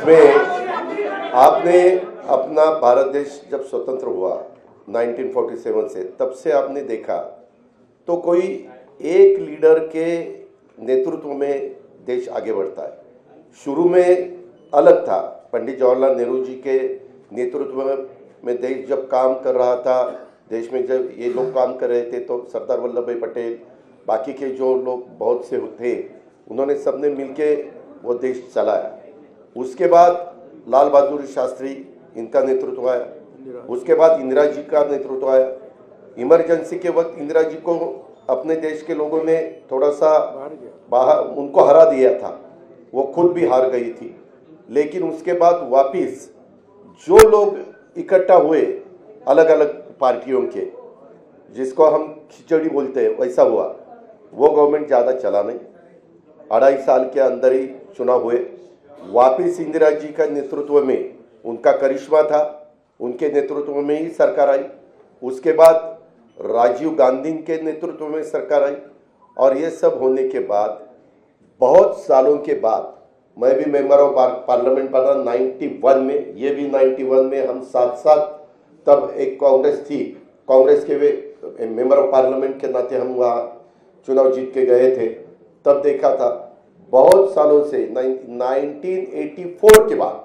इसमें आपने अपना भारत देश जब स्वतंत्र हुआ 1947 से, तब से आपने देखा तो कोई एक लीडर के नेतृत्व में देश आगे बढ़ता है। शुरू में अलग था, पंडित जवाहरलाल नेहरू जी के नेतृत्व में देश जब काम कर रहा था, देश में जब ये लोग काम कर रहे थे तो सरदार वल्लभ भाई पटेल, बाकी के जो लोग बहुत से थे, उन्होंने सबने मिलके वो देश चलाया। उसके बाद लाल बहादुर शास्त्री, इनका नेतृत्व आया। उसके बाद इंदिरा जी का नेतृत्व आया। इमरजेंसी के वक्त इंदिरा जी को अपने देश के लोगों ने थोड़ा सा बाहर उनको हरा दिया था, वो खुद भी हार गई थी। लेकिन उसके बाद वापिस जो लोग इकट्ठा हुए अलग अलग पार्टियों के, जिसको हम खिचड़ी बोलते हैं, वैसा हुआ। वो गवर्नमेंट ज़्यादा चला नहीं, 2.5 साल के अंदर ही चुनाव हुए। वापिस इंदिरा जी का नेतृत्व में उनका करिश्मा था, उनके नेतृत्व में ही सरकार आई। उसके बाद राजीव गांधी के नेतृत्व में सरकार आई। और ये सब होने के बाद बहुत सालों के बाद मैं भी मेंबर ऑफ पार्लियामेंट बना 91 में, ये भी 91 में, हम साथ साथ, तब एक कांग्रेस थी, कांग्रेस के वे मेंबर ऑफ पार्लियामेंट के नाते हम वहाँ चुनाव जीत के गए थे। तब देखा था बहुत सालों से 1984 के बाद,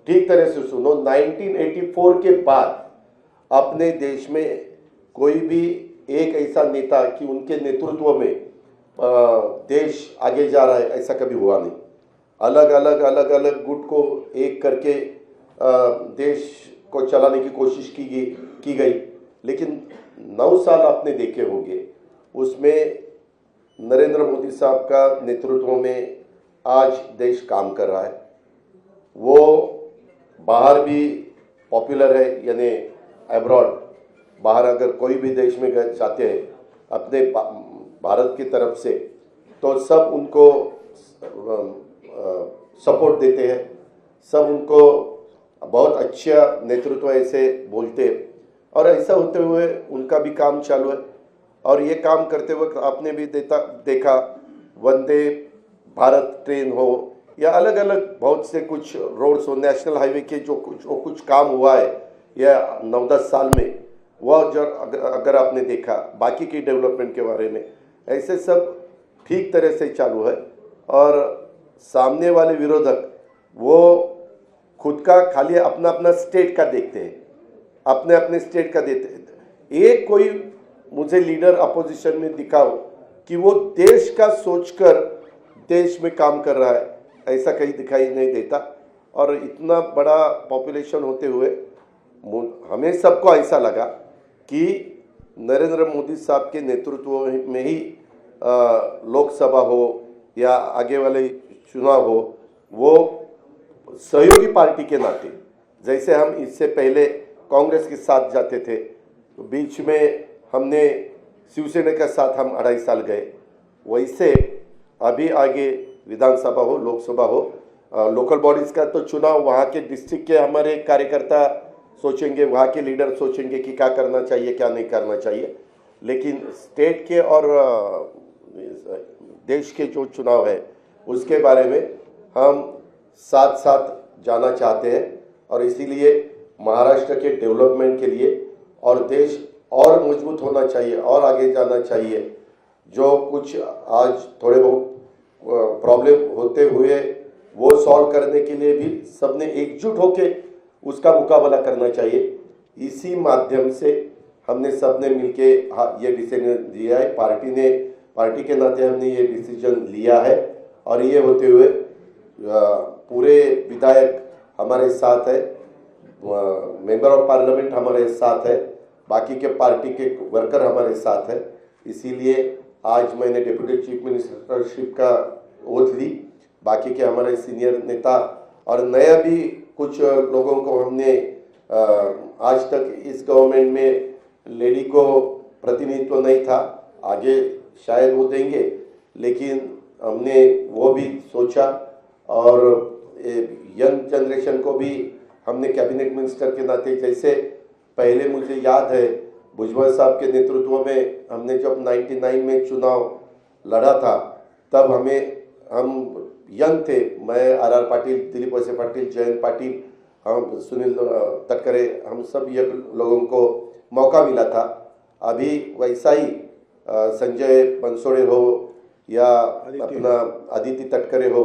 ठीक तरह से सुनो, 1984 के बाद अपने देश में कोई भी एक ऐसा नेता कि उनके नेतृत्व में देश आगे जा रहा है, ऐसा कभी हुआ नहीं। अलग अलग गुट को एक करके देश को चलाने की कोशिश की गई। लेकिन 9 साल आपने देखे होंगे, उसमें नरेंद्र मोदी साहब का नेतृत्व में आज देश काम कर रहा है। वो बाहर भी पॉपुलर है, यानी अब्रॉड, बाहर अगर कोई भी देश में जाते हैं अपने भारत की तरफ से, तो सब उनको सपोर्ट देते हैं, सब उनको बहुत अच्छा नेतृत्व ऐसे बोलते हैं। और ऐसा होते हुए उनका भी काम चालू है। और ये काम करते वक्त आपने भी देखा वंदे भारत ट्रेन हो या अलग अलग बहुत से कुछ रोड्स हो, नेशनल हाईवे के जो कुछ काम हुआ है या 9-10 साल में, वह जो अगर आपने देखा बाकी की डेवलपमेंट के बारे में, ऐसे सब ठीक तरह से चालू है। और सामने वाले विरोधक वो खुद का खाली अपना अपना स्टेट का देखते हैं, अपने अपने स्टेट का देते हैं। एक कोई मुझे लीडर अपोजिशन में दिखाओ कि वो देश का सोचकर देश में काम कर रहा है, ऐसा कहीं दिखाई नहीं देता। और इतना बड़ा पॉपुलेशन होते हुए हमें सबको ऐसा लगा कि नरेंद्र मोदी साहब के नेतृत्व में ही लोकसभा हो या आगे वाले चुनाव हो, वो सहयोगी पार्टी के नाते, जैसे हम इससे पहले कांग्रेस के साथ जाते थे, तो बीच में हमने शिवसेना के साथ हम 2.5 साल गए, वैसे अभी आगे विधानसभा हो, लोकसभा हो, लोकल बॉडीज़ का तो चुनाव वहाँ के डिस्ट्रिक्ट के हमारे कार्यकर्ता सोचेंगे, वहाँ के लीडर सोचेंगे कि क्या करना चाहिए क्या नहीं करना चाहिए। लेकिन स्टेट के और देश के जो चुनाव है उसके बारे में हम साथ साथ जाना चाहते हैं। और इसीलिए महाराष्ट्र के डेवलपमेंट के लिए और देश और मजबूत होना चाहिए और आगे जाना चाहिए। जो कुछ आज थोड़े बहुत प्रॉब्लम होते हुए वो सॉल्व करने के लिए भी सबने एकजुट होकर उसका मुकाबला करना चाहिए। इसी माध्यम से हमने सबने मिलके ये डिसीजन लिया है, पार्टी के नाते हमने ये डिसीजन लिया है। और ये होते हुए पूरे विधायक हमारे साथ है, मेंबर ऑफ पार्लियामेंट हमारे साथ है, बाकी के पार्टी के वर्कर हमारे साथ है। इसीलिए आज मैंने डिप्टी चीफ मिनिस्टरशिप का ओथ ली। बाकी के हमारे सीनियर नेता और नया भी कुछ लोगों को हमने आज तक इस गवर्नमेंट में लेडी को प्रतिनिधित्व नहीं था, आगे शायद वो देंगे, लेकिन हमने वो भी सोचा। और यंग जनरेशन को भी हमने कैबिनेट मिनिस्टर के नाते, जैसे पहले मुझे याद है भुजबल साहब के नेतृत्व में हमने जब 99 में चुनाव लड़ा था, तब हम यंग थे, मैं आर पाटिल, दिलीप वळसे पाटिल, जयंत पाटिल, हम सुनील तटकरे, हम सब ये लोगों को मौका मिला था। अभी वैसा ही संजय बनसोड़े हो या अपना आदित्य तटकरे हो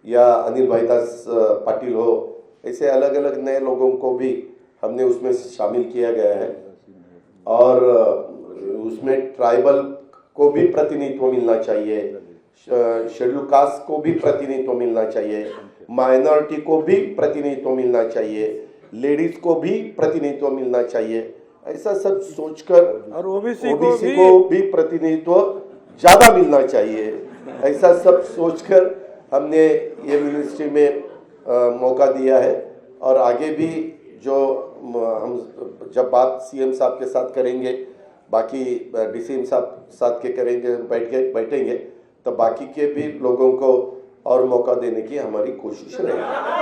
या अनिल भाईदास पाटिल हो, ऐसे अलग अलग नए लोगों को भी हमने उसमें शामिल किया गया है। और उसमें ट्राइबल को भी प्रतिनिधित्व मिलना चाहिए, शेड्यूल कास्ट को भी प्रतिनिधित्व मिलना चाहिए, माइनॉरिटी को भी प्रतिनिधित्व मिलना चाहिए, लेडीज को भी प्रतिनिधित्व मिलना चाहिए। ऐसा सब सोचकर और ओबीसी को भी प्रतिनिधित्व ज्यादा मिलना चाहिए, ऐसा सब सोचकर हमने ये मिनिस्ट्री में मौका दिया है। और आगे भी जो हम जब बात सीएम साहब के साथ करेंगे, बाकी डीसीएम साहब साथ के करेंगे, बैठेंगे, तो बाकी के भी लोगों को और मौका देने की हमारी कोशिश रहेगी।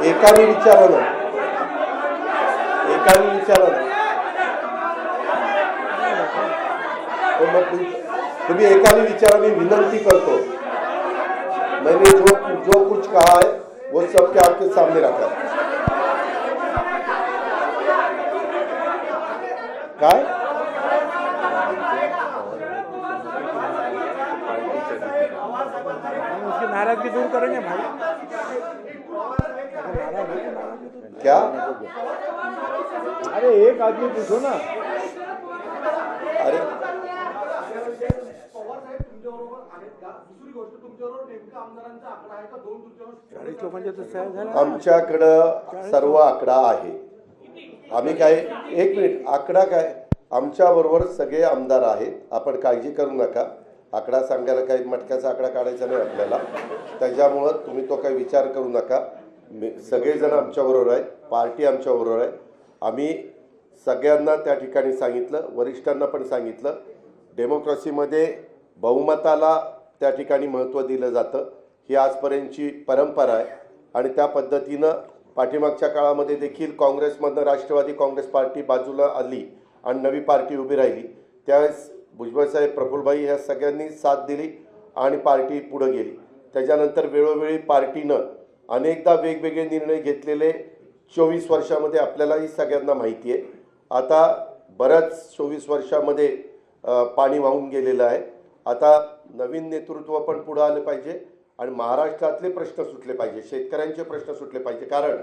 एकाने विचारा ना, तो मग तुम्ही एकाने विचारा, मी विनंती करतो। मैंने जो कुछ कहा है वो सबके आपके सामने रखा। काय उसकी नाराजगी दूर करेंगे भाई। क्या? अरे एक आदमी पूछो ना। अरे आमच्याकडं सर्व आकडा आहे। आम्ही काय, एक मिनिट, आकडा काय, आमच्या बरोबर सगळे आमदार आहेत, आपण काळजी करू नका। आकडा सांगायला काही मटक्याचा आकडा काढायचा नाही आपल्याला, त्याच्यामुळं तुम्ही तो काही विचार करू नका। सगळेजण आमच्या बरोबर आहे, पार्टी आमच्या बरोबर आहे। आम्ही सगळ्यांना त्या ठिकाणी सांगितलं, वरिष्ठांना पण सांगितलं, डेमोक्रेसीमध्ये बहुमताला त्या ठिकाणी महत्त्व दिलं जातं, ही आजपर्यंतची परंपरा आहे। आणि त्या पद्धतीनं पाठीमागच्या काळामध्ये देखील काँग्रेसमधनं राष्ट्रवादी काँग्रेस पार्टी बाजूला आली आणि नवी पार्टी उभी राहिली, त्यावेळेस भुजबळसाहेब, प्रफुल्लभाई ह्या सगळ्यांनी साथ दिली आणि पार्टी पुढे गेली। त्याच्यानंतर वेळोवेळी पार्टीनं अनेकदा वेगवेगळे निर्णय घेतलेले 24 वर्षामध्ये आपल्यालाही सगळ्यांना माहिती आहे। आता बऱ्याच 24 वर्षामध्ये पाणी वाहून गेलेलं आहे। आता नवीन नेतृत्व पण पुढे आले पाहिजे आणि महाराष्ट्रातले प्रश्न सुटले पाहिजे, शेतकऱ्यांचे प्रश्न सुटले पाहिजे। कारण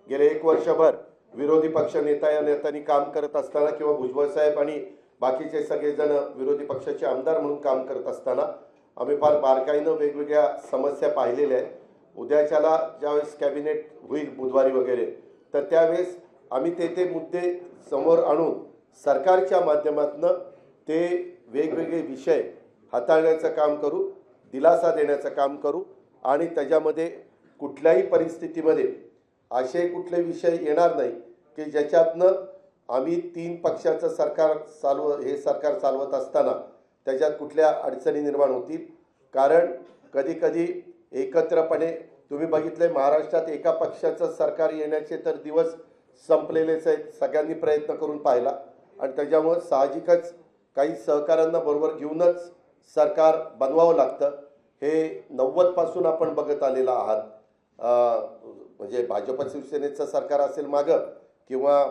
गेले 1 वर्षभर विरोधी पक्ष नेता या नेत्यांनी काम करत असताना किंवा भुजबळ साहेब आणि बाकीचे सगळेजण विरोधी पक्षाचे आमदार म्हणून काम करत असताना आम्ही फार बारकाईनं वेगवेगळ्या समस्या पाहिलेल्या आहेत। उद्याच्याला ज्यावेळेस कॅबिनेट होईल बुधवारी वगैरे, तर त्यावेळेस आम्ही ते मुद्दे समोर आणून सरकारच्या माध्यमातून ते वेगवेगळे विषय हाताळण्याचं काम करू, दिलासा देण्याचं काम करू आणि त्याच्यामध्ये कुठल्याही परिस्थितीमध्ये असे कुठले विषय येणार नाही की ज्याच्यातनं आम्ही 3 पक्षाचं सरकार सरकार चालवत असताना त्याच्यात कुठल्या अडचणी निर्माण होतील। कारण कधी कधी एकत्रपणे तुम्ही बघितले, महाराष्ट्रात एका पक्षाचं सरकार येण्याचे तर दिवस संपलेलेच आहेत, सगळ्यांनी प्रयत्न करून पाहिला आणि त्याच्यामुळे साहजिकच काही सहकाऱ्यांना बरोबर घेऊनच सरकार बनवावं लागतं। हे 90 पासून आपण बघत आलेला आहात, म्हणजे भाजप शिवसेनेचं सरकार असेल मागं किंवा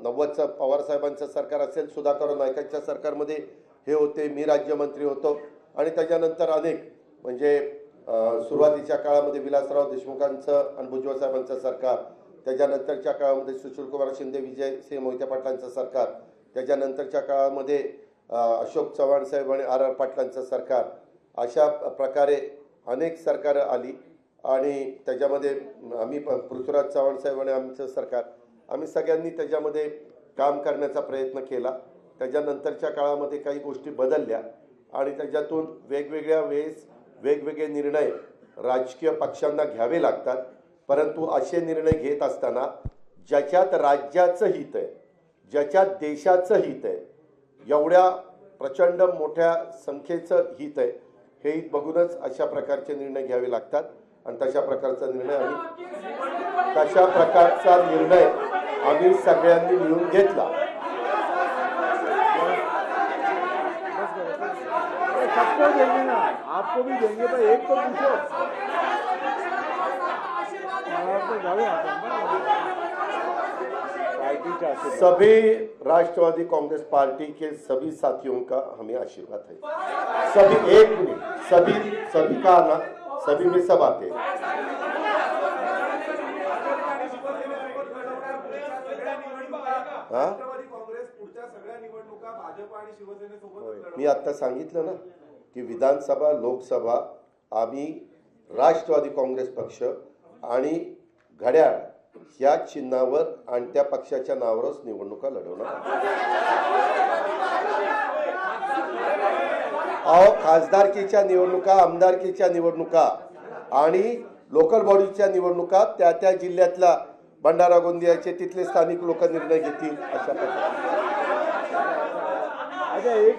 90चं पवार साहेबांचं सरकार असेल, सुधाकर नायकांच्या सरकारमध्ये हे होते, मी राज्यमंत्री होतो आणि त्याच्यानंतर अनेक म्हणजे सुरुवातीच्या काळामध्ये विलासराव देशमुखांचं आणि भुजबळ साहेबांचं सरकार, त्याच्यानंतरच्या काळामध्ये सुशीलकुमार शिंदे, विजयसिंह मोहिते पाटलांचं सरकार, त्याच्यानंतरच्या काळामध्ये अशोक चव्हाण साहेब आणि आर पाटलांचं सरकार, अशा प्रकारे अनेक सरकारं आली आणि त्याच्यामध्ये आम्ही पृथ्वीराज चव्हाण साहेब आणि आमचं सरकार, आम्ही सगळ्यांनी त्याच्यामध्ये काम करण्याचा प्रयत्न केला। त्याच्यानंतरच्या काळामध्ये काही गोष्टी बदलल्या आणि त्याच्यातून वेगवेगळ्या वेळेस वेगवेगळे निर्णय राजकीय पक्षांना घ्यावे लागतात, परंतु असे निर्णय घेत असताना ज्याच्यात राज्याचं हित आहे, ज्याच्यात देशाचं हित आहे, एवढ्या प्रचंड मोठ्या संख्येचं हित आहे, हे बघूनच अशा प्रकारचे निर्णय घ्यावे लागतात आणि तशा प्रकारचा निर्णय आम्ही सगळ्यांनी मिळून घेतला. सबको देंगे ना, आपको भी देंगे, तो एक तो पूछो. आपको जावे आपण पार्टीचा आशीर्वाद. सभी राष्ट्रवादी कांग्रेस पार्टी के सभी साथियों का हमें आशीर्वाद है. सभी एक नहीं, सभी का आना, सभी में सब आते हैं. राष्ट्रवादी काँग्रेस पुढच्या सगळ्या निवडणुका भाजप आणि शिवसेनेसोबत. मी आता सांगितलं ना की विधानसभा लोकसभा आम्ही राष्ट्रवादी काँग्रेस पक्ष आणि घड्याळ या चिन्हावर आणि त्या पक्षाच्या नावावरच निवडणुका लढवणार. अहो, खासदारकीच्या निवडणुका, आमदारकीच्या निवडणुका आणि लोकल बॉडीच्या निवडणुका त्या त्या जिल्ह्यातला भंडारा गोंदियाचे तिथले स्थानिक लोक निर्णय घेतील अशा प्रकारे. अच्छा, एक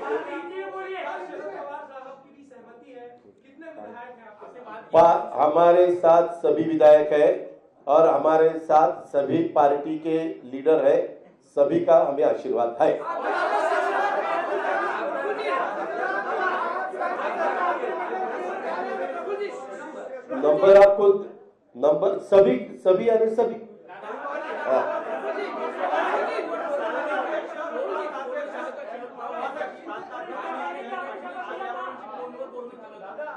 हमारे साथ सभी विधायक है और हमारे साथ सभी पार्टी के लीडर है. सभी का हमें आशीर्वाद है. नंबर आपको नंबर सभी यानी सभी. हाँ.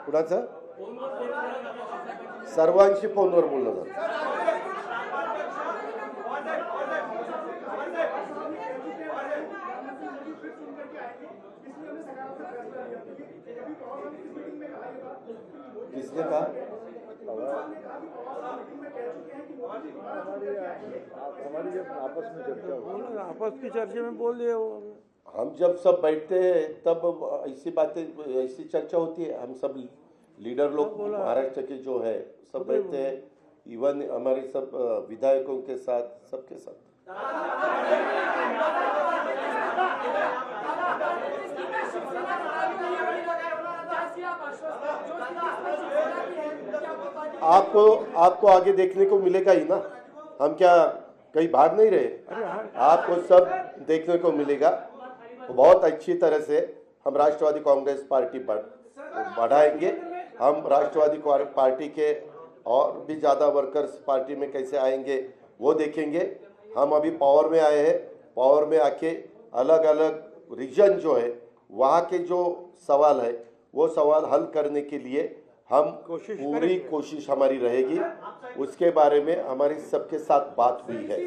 कुणाचं? सर्वांशी फोनवर बोलणं झालं. किसने कहा? हमारी जब आपस में चर्चा हो, आपस की चर्चा में बोल दिए वो. हम जब सब बैठते हैं तब ऐसी बातें, ऐसी चर्चा होती है. हम सब लीडर लोग महाराष्ट्र के जो है सब बैठते हैं, इवन हमारे सब विधायकों के साथ, सबके साथ. आपको आगे देखने को मिलेगा ही ना. हम क्या कहीं भाग नहीं रहे. आपको सब देखने को मिलेगा. बहुत अच्छी तरह से हम राष्ट्रवादी कांग्रेस पार्टी बढ़ाएंगे. हम राष्ट्रवादी पार्टी के और भी ज़्यादा वर्कर्स पार्टी में कैसे आएंगे वो देखेंगे. हम अभी पावर में आए हैं. पावर में आके अलग अलग रीजन जो है वहाँ के जो सवाल है वो सवाल हल करने के लिए हम पूरी कोशिश हमारी रहेगी. उसके बारे में हमारी सबके साथ बात हुई है.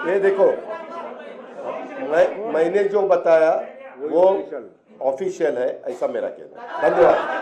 ये देखो, मैंने जो बताया वो ऑफिशियल है, ऐसा मेरा कहना है. धन्यवाद.